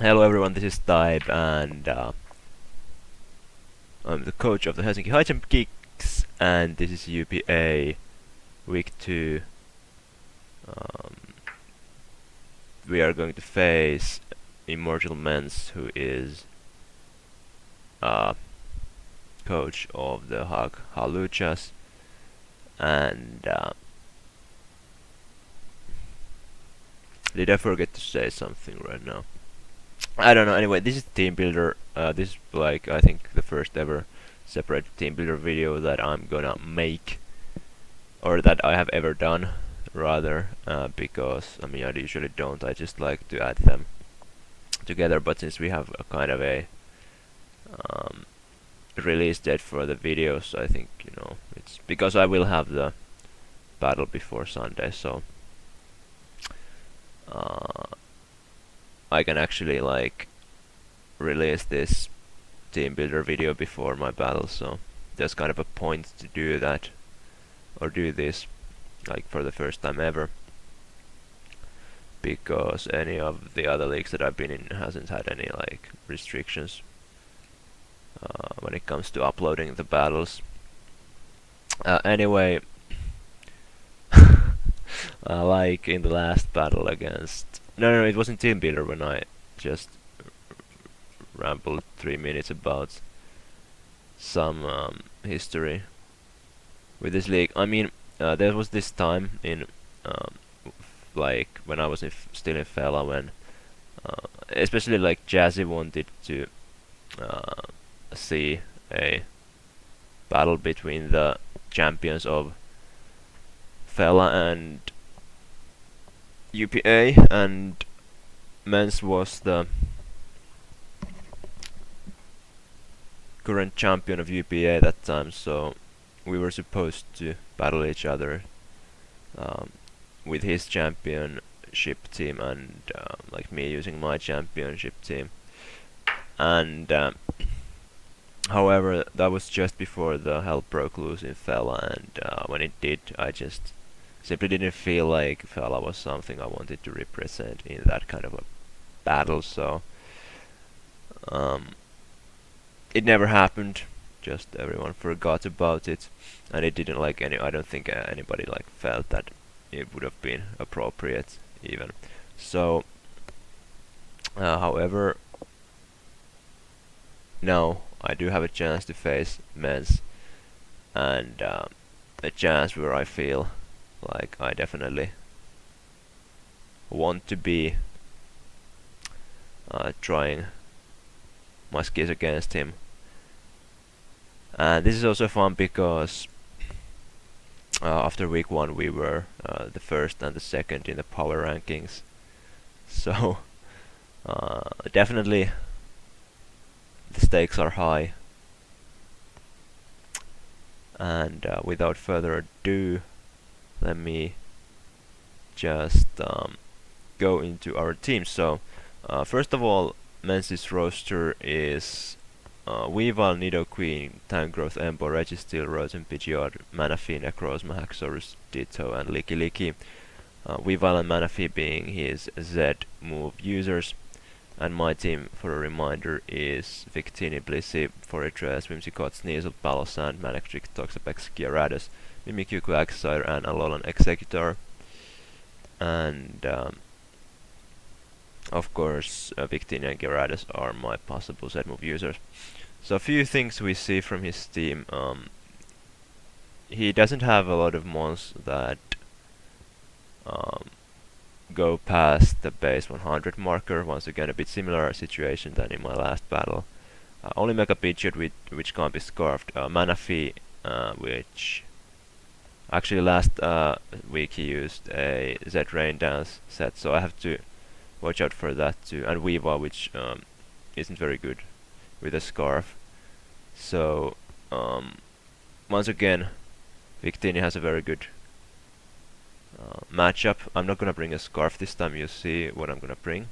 Hello everyone, this is Type, and I'm the coach of the Helsinki High Jump Geeks, and this is UPA Week 2. Um, we are going to face Immortal Mens, who is coach of the Hague Hawluchas, and did I forget to say something right now? I don't know. Anyway, this is Teambuilder. This is like I think the first ever separate Teambuilder video that I'm gonna make, or that I have ever done, rather, because I mean I usually don't. I just like to add them together. But since we have a kind of a um, release date for the videos, I think it's because I will have the battle before Sunday, so uh, I can actually like release this team builder video before my battle. So there's kind of a point to do that or do this like for the first time ever, because any of the other leagues that I've been in hasn't had any like restrictions when it comes to uploading the battles. Anyway, like in the last battle against no, it wasn't team builder when I just rambled 3 minutes about some history with this league. I mean, there was this time in like when I was still in Fela, when especially like Jazzy wanted to see a battle between the champions of Fela and UPA, and Mens was the current champion of UPA at that time, so we were supposed to battle each other with his championship team and like me using my championship team. And however, that was just before the hell broke loose in Fela, and when it did, I just simply didn't feel like Fela was something I wanted to represent in that kind of a battle. So it never happened. Just everyone forgot about it, and it didn't like any. I don't think anybody like felt that it would have been appropriate even. So, however, now I do have a chance to face Mens, and a chance where I feel like I definitely want to be trying my skills against him. And this is also fun because after week 1 we were the first and the second in the power rankings, so definitely the stakes are high. And without further ado, let me just go into our team. So first of all, Mens's roster is Weavile, Nidoqueen, Tangrowth, Embo, Registeel, Rotom, Pidgeot, Manaphy, Necros, Mahaxorus, Ditto, and Licky Licky. Weavile and Manaphy being his Z move users. And my team, for a reminder, is Victini, Blissey, Forretress, Whimsicott, Sneasel, Palossand, Manectric, Toxapex, Gyarados, Mimikyu, Quagsire, and Alolan Executor. And of course, Victini and Gyarados are my possible Z move users. So a few things we see from his team. He doesn't have a lot of mons that go past the base 100 marker. Once again, a bit similar situation than in my last battle. Only Mega Pidgeot which can't be scarfed. Manaphy, which actually last week he used a Z Rain Dance set, so I have to watch out for that too. And Weavile, which isn't very good with a scarf. So once again, Victini has a very good matchup. I'm not gonna bring a scarf this time. You'll see what I'm gonna bring.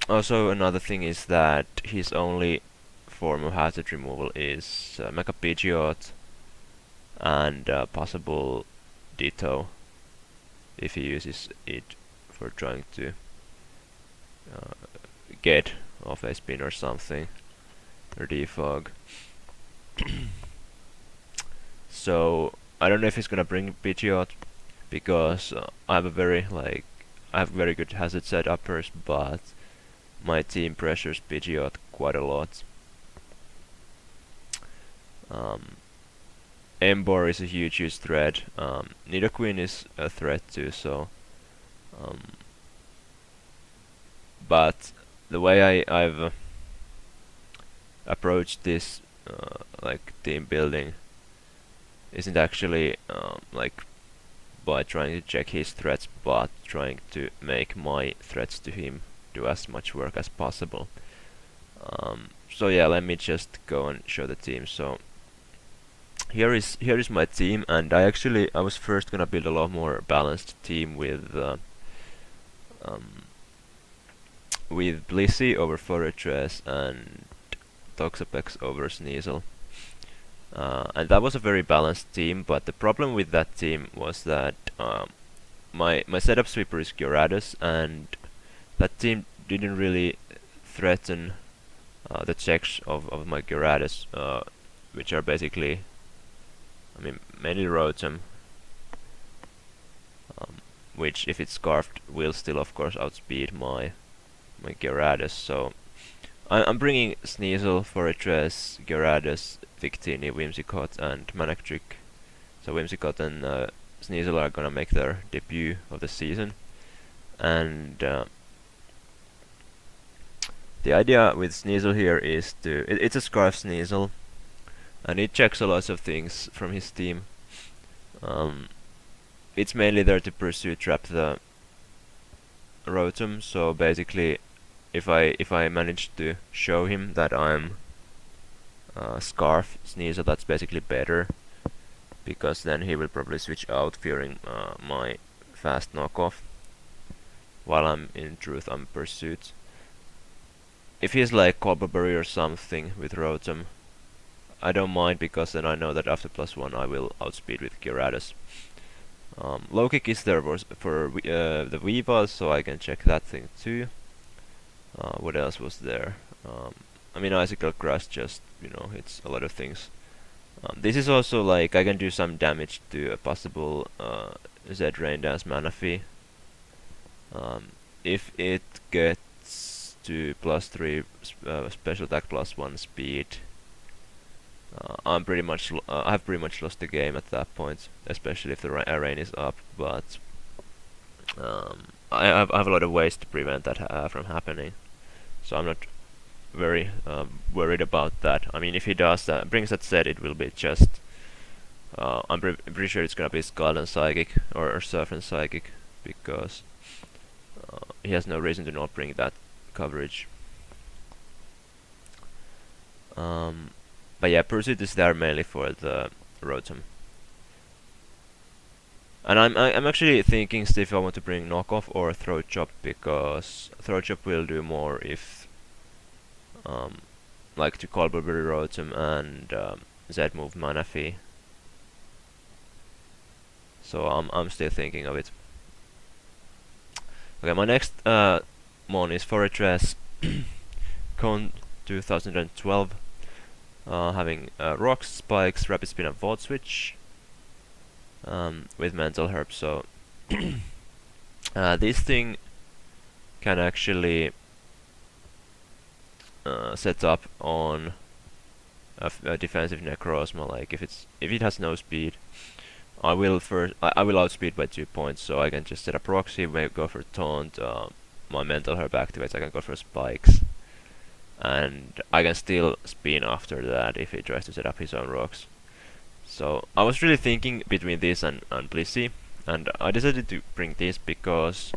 Also, another thing is that his only form of hazard removal is Mega Pidgeot and possible Ditto if he uses it for trying to get off a spin or something, or defog. So I don't know if he's gonna bring Pidgeot, because I have very good hazard set uppers, but my team pressures Pidgeot quite a lot. Emboar is a huge threat. Nidoqueen is a threat too, so but the way I've approached this like team building isn't actually like by trying to check his threats, but trying to make my threats to him do as much work as possible. So yeah, let me just go and show the team. So here is my team, and I was first gonna build a lot more balanced team with Blissey over Fortress and Toxapex over Sneasel. And that was a very balanced team, but the problem with that team was that my setup sweeper is Gyarados, and that team didn't really threaten the checks of my Gyarados, which are basically, I mean, mainly Rotom, which if it's scarfed will still of course outspeed my Gyarados. So I'm bringing Sneasel, Fortress, Gyarados, Victini, Whimsicott, and Manectric. So Whimsicott and Sneasel are gonna make their debut of the season, and the idea with Sneasel here is it's a Scarf Sneasel, and it checks a lot of things from his team. It's mainly there to pursue trap the Rotom, so basically if I manage to show him that I'm Scarf Sneasel, that's basically better, because then he will probably switch out fearing my fast knockoff, while in truth I'm Pursuit. If he's like Colbberry or something with Rotom, I don't mind, because then I know that after +1 I will outspeed with Gyarados. Low kick is there for the Weavile, so I can check that thing too. What else was there? I mean, Icicle Crush, just, you know, it's a lot of things. This is also like I can do some damage to a possible Z Rain Dance Manaphy. If it gets to +3 special attack +1 speed, I've pretty much lost the game at that point, especially if the rain is up. But I have a lot of ways to prevent that from happening, so I'm not very worried about that. I mean, if he does that, brings that set, it will be just I'm pretty sure it's gonna be Scald Psychic or Surf and Psychic, because he has no reason to not bring that coverage. But yeah, Pursuit is there mainly for the Rotom. And I'm actually thinking still if I want to bring Knockoff or Throat Chop, because Throat Chop will do more if like to Colbberry Rotom and Z-move Manaphy. So I'm still thinking of it. Okay, my next mon is Fortress Cone 2012. Having Rocks, Spikes, Rapid Spin and Volt Switch with Mental Herb. So this thing can actually set up on a defensive Necrozma. Like if it has no speed, I will outspeed by 2 points. So I can just set up Roxy, go for Taunt. My Mental Herb activates. I can go for Spikes. And I can still spin after that if he tries to set up his own rocks. So I was really thinking between this and Blissey, and I decided to bring this because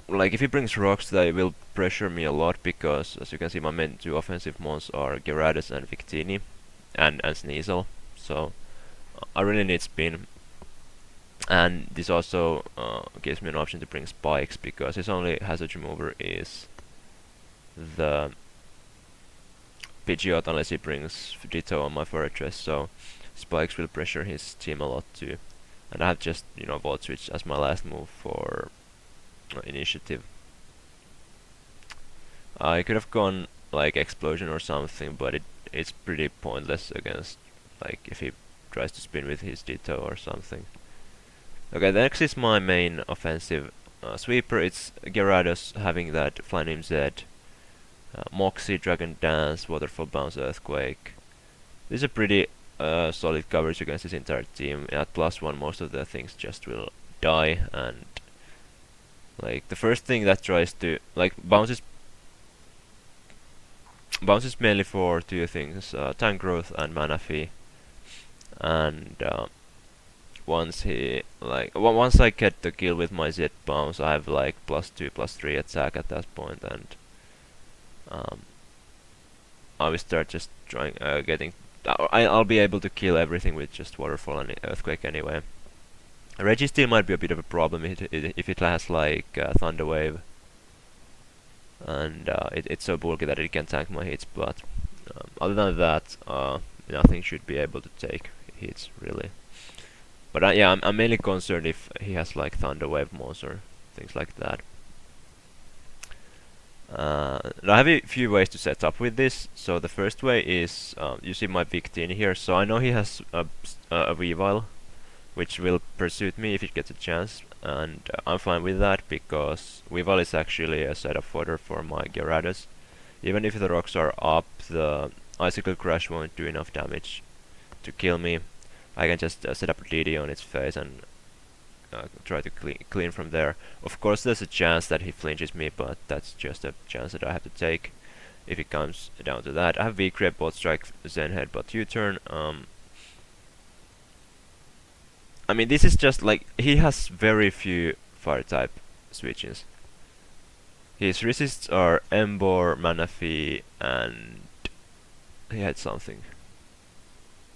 like if he brings rocks, they will pressure me a lot, because as you can see my main 2 offensive mons are Gyarados and Victini and Sneasel. So I really need spin, and this also gives me an option to bring Spikes, because his only hazard remover is the Pidgeot, unless he brings Ditto on my Fortress, so Spikes will pressure his team a lot too. and I have just, Volt Switch as my last move for initiative. I could have gone like Explosion or something, but it's pretty pointless against, like, if he tries to spin with his Ditto or something. Okay, the next is my main offensive sweeper. It's Gyarados having that Flying Z, Moxie, Dragon Dance, Waterfall Bounce, Earthquake. This is a pretty solid coverage against his entire team. At +1, most of the things just will die, and like the first thing that tries to bounces mainly for two things: tank growth and mana fee. And once I get the kill with my Z bounce, I have like +2, +3 attack at that point, and I will start just trying getting. I'll be able to kill everything with just Waterfall and Earthquake anyway. Registeel might be a bit of a problem if it has like Thunder Wave, and it's so bulky that it can tank my hits. But other than that, nothing should be able to take hits really. But yeah, I'm mainly concerned if he has like Thunder Wave moves or things like that. I have a few ways to set up with this. So the first way is, you see my Victini here, so I know he has a Weavile, which will pursue me if it gets a chance, and I'm fine with that, because Weavile is actually a setup fodder for my Gyarados. Even if the rocks are up, the Icicle Crash won't do enough damage to kill me. I can just set up a DD on its face and try to clean from there. Of course, there's a chance that he flinches me, but that's just a chance that I have to take if it comes down to that. I have V-Grab, Bolt Strike, Zen Headbutt, U-Turn. I mean, this is just like, he has very few fire type switches. His resists are Embor, Manaphy, and he had something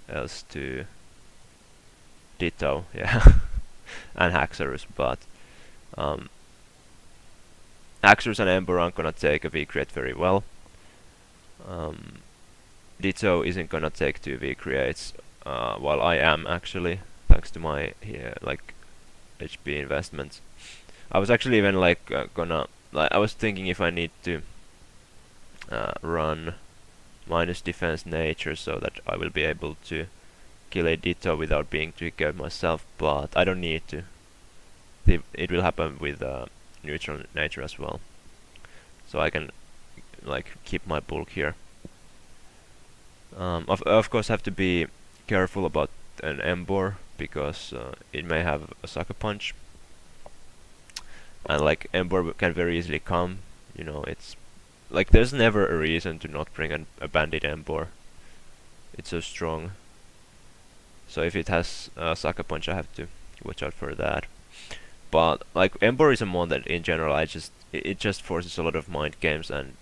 else too. Ditto, yeah. And Haxorus, but Haxorus and Embor aren't gonna take a V-Create very well. Ditto isn't gonna take 2 V-Creates, while I am actually, thanks to my HP investments. I was actually even I was thinking if I need to run minus defense nature so that I will be able to kill a Ditto without being triggered myself, but I don't need to. It will happen with neutral nature as well, so I can keep my bulk here. Of course, have to be careful about an Embor, because it may have a Sucker Punch, and Embor can very easily come. It's like there's never a reason to not bring a Bandit Embor. It's so strong. So if it has Sucker Punch, I have to watch out for that. But Embor is a mon that in general it just forces a lot of mind games, and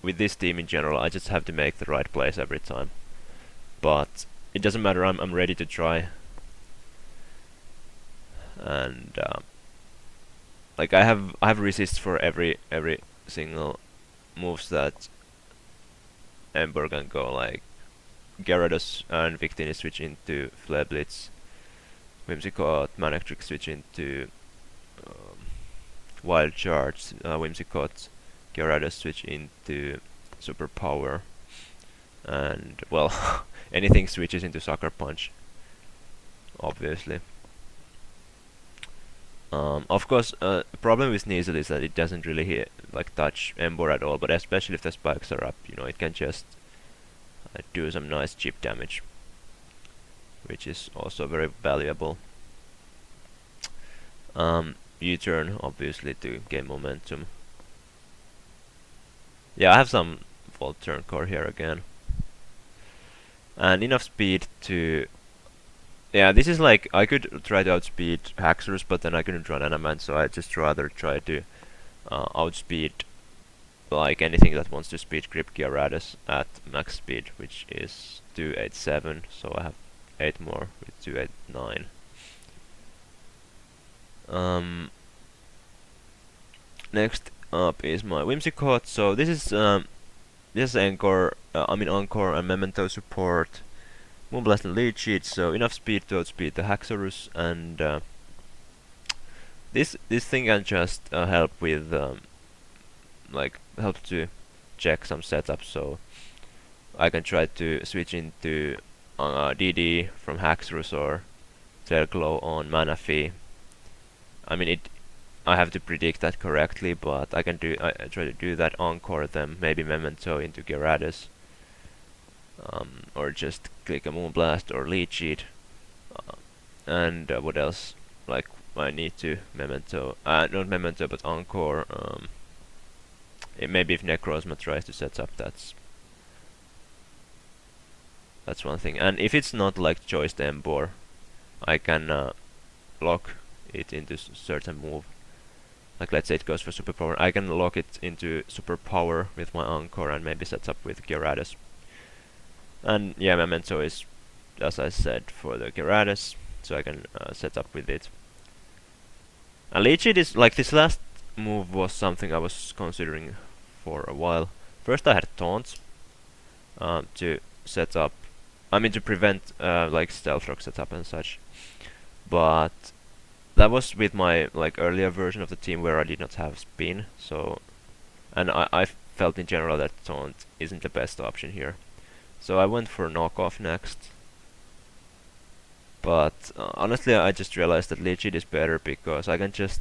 with this team in general, I just have to make the right plays every time. But it doesn't matter. I'm ready to try. And I have resists for every single moves that Embor can go, like Gyarados and Victini switch into Flare Blitz, Whimsicott, Manectric switch into Wild Charge, Whimsicott, Gyarados switch into Super Power, and well, anything switches into Sucker Punch, obviously. Of course, the problem with Sneasel is that it doesn't really touch Embor at all, but especially if the spikes are up, it can just do some nice chip damage, which is also very valuable. U-turn, obviously, to gain momentum. Yeah, I have some Volt Turn Core here again, and enough speed to. Yeah, this is I could try to outspeed Haxorus, but then I couldn't run Animant, so I just rather try to outspeed anything that wants to speed grip Gyarados at max speed, which is 287, so I have 8 more with 289. Next up is my Whimsicott. So this is Encore and Memento support. Moonblast and Lead Sheet, so enough speed to outspeed the Haxorus, and this thing can just help with help to check some setups. So I can try to switch into DD from Haxorus or Tailglow on Manaphy. I mean, I have to predict that correctly, but I can do. I try to do that. Encore them, maybe Memento into Gyarados, or just click a Moonblast or Lead Sheet. And what else? Like I need to Memento, not Memento, but Encore. Maybe if Necrozma tries to set up, that's one thing. And if it's not like Choice Embor, I can lock it into certain move. Like let's say it goes for Superpower, I can lock it into Superpower with my Encore and maybe set up with Gyarados. And yeah, Memento is, as I said, for the Gyarados, so I can set up with it. And Leech Seed is like, this last move was something I was considering for a while. First I had Taunt to set up, I mean to prevent like Stealth Rock setup and such, but that was with my like earlier version of the team where I did not have Spin, so and I felt in general that Taunt isn't the best option here. So I went for Knockoff next. But honestly I just realized that Leech Seed is better because I can just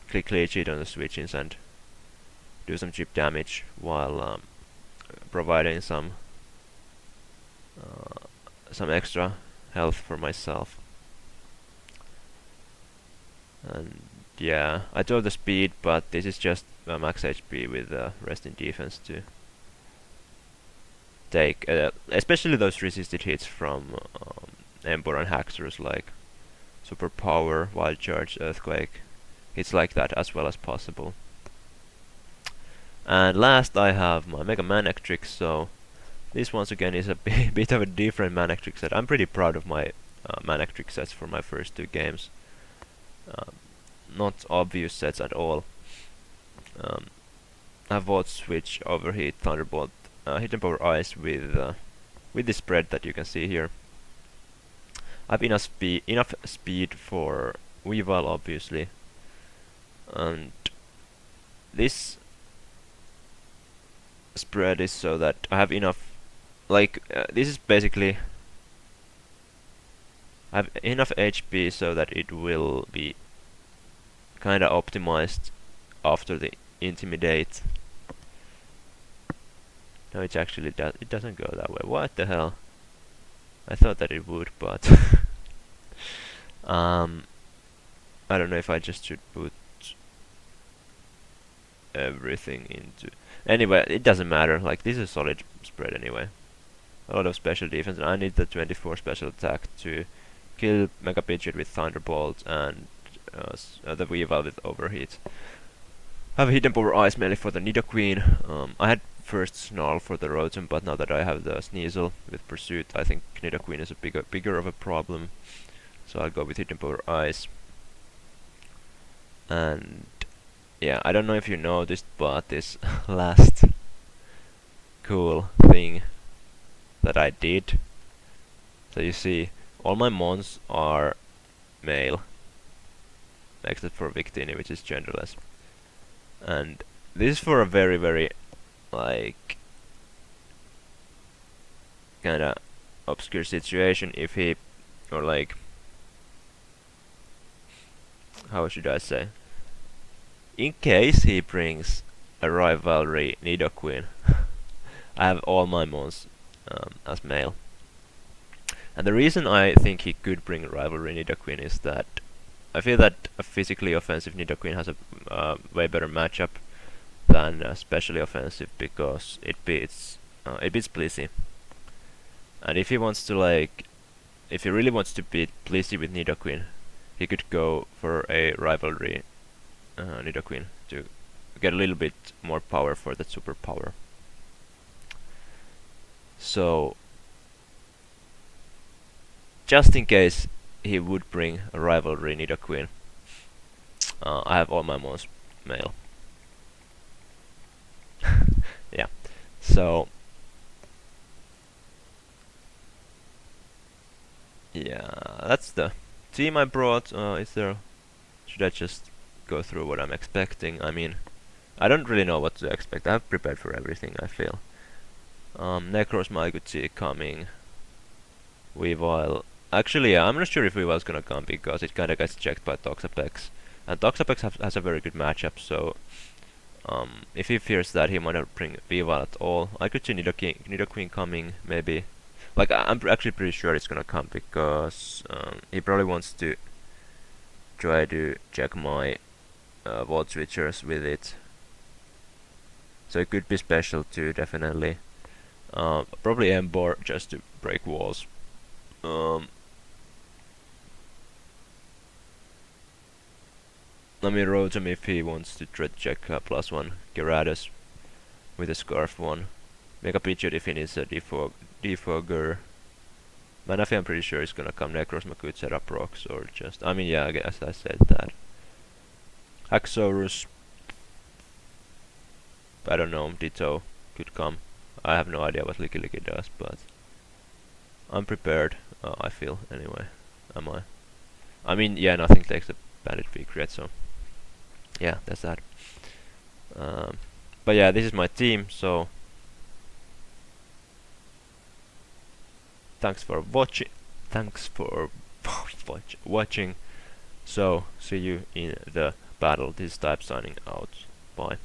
click Leech Seed on the switches and do some chip damage while providing some extra health for myself. And yeah, I do have the speed, but this is just max HP with rest in defense to take, especially those resisted hits from Embor and Haxorus, like Superpower, Wild Charge, Earthquake, hits like that as well as possible. And last I have my Mega Manectric, so this once again is a bit of a different Manectric set. I'm pretty proud of my Manectric sets for my first two games. Not obvious sets at all. I bought Switch, Overheat, Thunderbolt, Hidden Power Ice with the spread that you can see here. I have enough speed for Weavile, obviously, and this spread is so that I have enough. Like this is basically, I have enough HP so that it will be kinda optimized after the Intimidate. No, it actually it doesn't go that way. What the hell? I thought that it would, but I don't know if I just should put everything into. Anyway, it doesn't matter. Like this is a solid spread anyway. A lot of special defense, and I need the 24 special attack to kill Mega Pidgeot with Thunderbolt and the Weavile with Overheat. I have a Hidden Power Ice mainly for the Nidoqueen. I had first Snarl for the Rotom, but now that I have the Sneasel with Pursuit, I think Nidoqueen is a bigger of a problem. So I'll go with Hidden Power Ice. And yeah, I don't know if you noticed, but this last cool thing that I did. So you see, all my mons are male, except for Victini, which is genderless. And this is for a very, very like kinda obscure situation. If he, or like, how should I say? In case he brings a rivalry Nidoqueen, I have all my mons as male. And the reason I think he could bring a rivalry Nidoqueen is that I feel that a physically offensive Nidoqueen has a way better matchup than specially offensive, because it beats Blissey. And if he wants to if he really wants to beat Blissey with Nidoqueen, he could go for a rivalry Nidoqueen to get a little bit more power for that superpower. So just in case he would bring a rivalry Nidoqueen, I have all my mons male. Yeah, so yeah, that's the team I brought. Should I just go through what I'm expecting? I mean, I don't really know what to expect. I've prepared for everything, I feel. Necrosma I could see coming. Weavile. Actually, yeah, I'm not sure if Weavile's gonna come because it kinda gets checked by Toxapex. And Toxapex has a very good matchup, so if he fears that, he might not bring Weavile at all. I could see Nidoqueen coming, maybe. Like, I'm actually pretty sure it's gonna come because he probably wants to try to check my Volt Switchers with it. So it could be special too, definitely. Probably Embor just to break walls. Um, I mean, Rotom if he wants to try to check +1 Gyarados with a Scarf one. Mega Pidgeot if he needs a Defogger. Manaphy I'm pretty sure is gonna come. Necrozma could set up rocks or just... I mean, yeah, I guess I said that. Haxorus. I don't know, Ditto could come. I have no idea what Licky Licky does, but... I'm prepared, I feel, anyway. Am I? I mean, yeah, nothing takes the Bandit Peak yet, so... Yeah, that's that. But yeah, this is my team, so... Thanks for watching. Thanks for watching. So, see you in the battle. This is Type signing out. Bye.